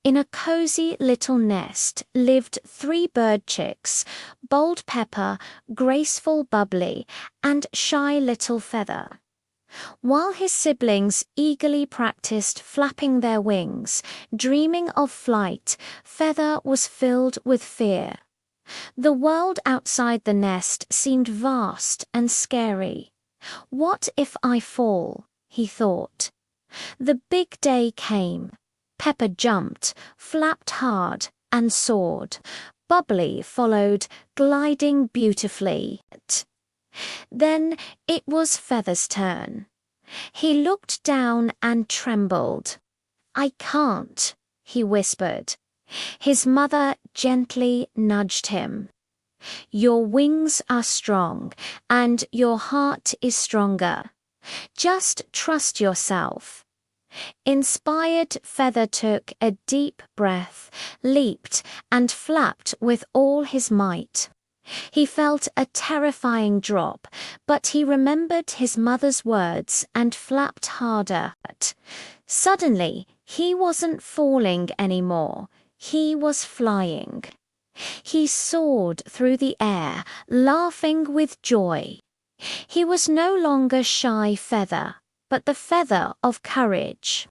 In a cozy little nest lived 3 bird chicks: Bold Pepper, Graceful Bubbly, and Shy Little Feather. While his siblings eagerly practiced flapping their wings, dreaming of flight, Feather was filled with fear. The world outside the nest seemed vast and scary. "What if I fall?" he thought. The big day came. Pepper jumped, flapped hard, and soared. Bubbly followed, gliding beautifully. Then it was Feather's turn. He looked down and trembled. "I can't," he whispered. His mother gently nudged him. "Your wings are strong, and your heart is stronger. Just trust yourself." Inspired, Feather took a deep breath, leaped, and flapped with all his might. He felt a terrifying drop, but he remembered his mother's words and flapped harder. Suddenly, he wasn't falling anymore. He was flying. He soared through the air, laughing with joy. He was no longer shy Feather, but the feather of courage.